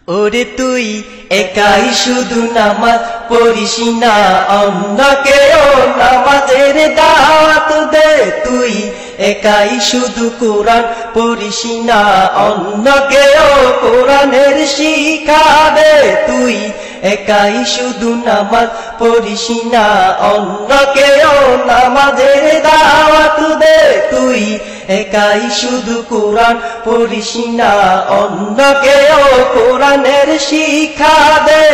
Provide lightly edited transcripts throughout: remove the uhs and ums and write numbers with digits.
ওরে তুই একাই শুধু নামাজ পড়িস না, অন্যকেও নামাজের দাওয়াত দে। তুই একাই শুধু কোরআন পড়িস না, অন্যকেও কোরআনের শিক্ষা দে। তুই একাই শুধু নামাজ পড়িস না, অন্যকেও নামাজের দাওয়াত দে। তুই একাই শুধু কোরআন পড়িস না, অন্যকেও কোরআনের শিক্ষা দে।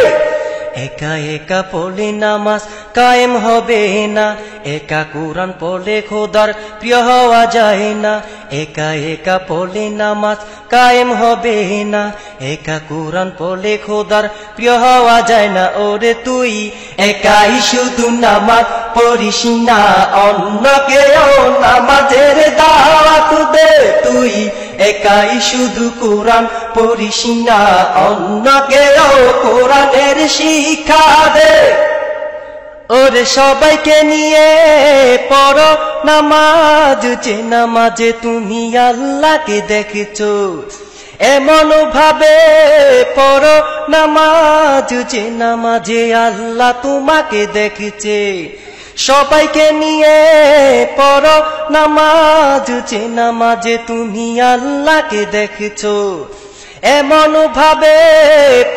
একা একা পড়লে নামাজ কায়েম হবে না, একা কোরআন পড়লে খোদার প্রিয় হওয়া যায় না। একা একা পড়লে নামাজ কায়েম হবে না, একা কোরআন পড়লে খোদার প্রিয় হওয়া যায় না। ওরে তুই একাই শুধু নামাজ পড়িস না, অন্যকেও নামাজের দাওয়াত দে। তুই একাই শুধু কোরআন পড়িস না, অন্যকেও কোরআনের শিক্ষা দে। ওরে সবাইকে নিয়ে পড়ো নামাজ, যে নামাজে তুমি আল্লাহকে দেখেছো। এমন ভাবে পড়ো নামাজ, যে নামাজে আল্লাহ তোমাকে দেখেছে। সবাইকে নিয়ে পড়ো নামাজ, যে নামাজে তুমি আল্লাহকে দেখেছো। এমন ভাবে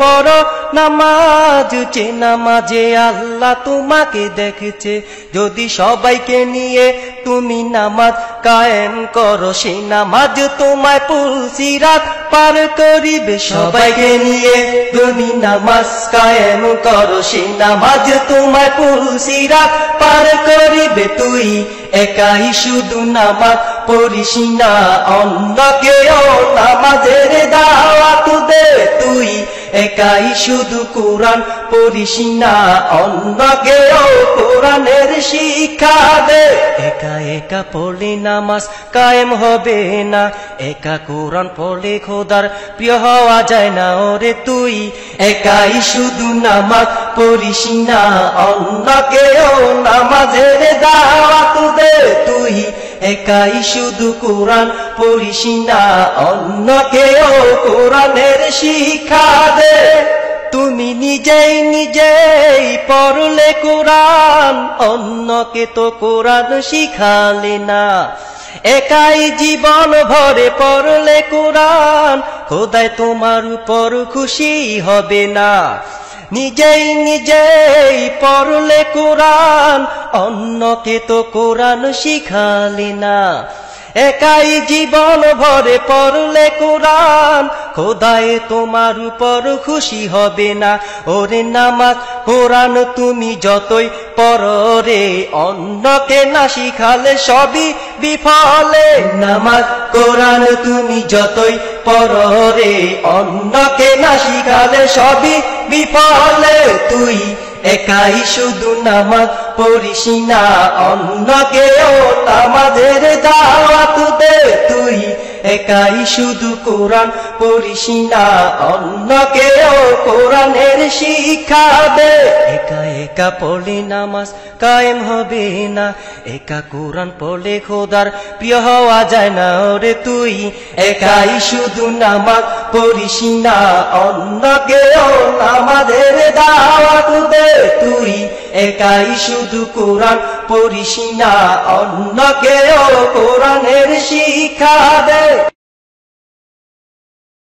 পড়ো নামাজ, যে নামাজে আল্লাহ তোমাকে দেখেছে। যদি সবাইকে নিয়ে তুমি নামাজ কায়েম করো, সেই নামাজ তোমায় পুলসিরাত পার করিবে। সবাইকে নিয়ে তুমি নামাজ কায়েম করো, সেই নামাজ তোমায় পুলসিরাত পার করিবে। তুই একাই শুধু নামাজ পড়িস না, অন্যকেও নামাজের দাওয়াত দে। তুই একাই শুধু কোরআন পড়িস না, অন্যকেও কোরআনের শিক্ষা দে। একা একা পড়লে নামাজ কায়েম হবে না, একা কোরআন পড়লে খোদার প্রিয় হওয়া যায় না। ওরে তুই একাই শুধু নামাজ পড়িস না, অন্যকেও নামাজের দাওয়াত দে। তুই একাই শুধু কোরআন পড়িস না, অন্যকেও কোরআনের শিক্ষা দে। তুমি নিজেই পড়লে কোরআন, অন্যকে তো কোরআন শিখালে না। একাই জীবন ভরে পড়লে কোরআন, খোদায় তোমার উপর খুশি হবে না। নিজেই পড়লে কোরআন, অন্যকে তো কোরআন শিখালে না। একাই জীবন ভরে পড়লে কোরআন, খোদায় তোমার উপর খুশি হবে না। ওরে নামাজ কোরআন তুমি যতই পড়ো রে, অন্যকে না শিখালে সবই বিফলে। নামাজ কোরআন তুমি যতই পড়ো রে, অন্যকে না শিখালে সবই বিফলে। তুই একাই শুধু নামাজ পড়িস না, অন্যকেও নামাজের দাওয়াত দে। তুই একাই শুধু কোরআন পড়িস না, অন্যকেও কোরআনের শিক্ষা দে। একা একা পড়লে নামাজ কায়েম হবে না, একা কোরআন পড়লে খোদার প্রিয় হওয়া যায় না। ওরে তুই একাই শুধু নামাজ পড়িস না, অন্যকেও নামাজের দাওয়াত দে। তুই একাই শুধু কোরআন পড়িস না, অন্যকেও কোরআনের শিক্ষা দে।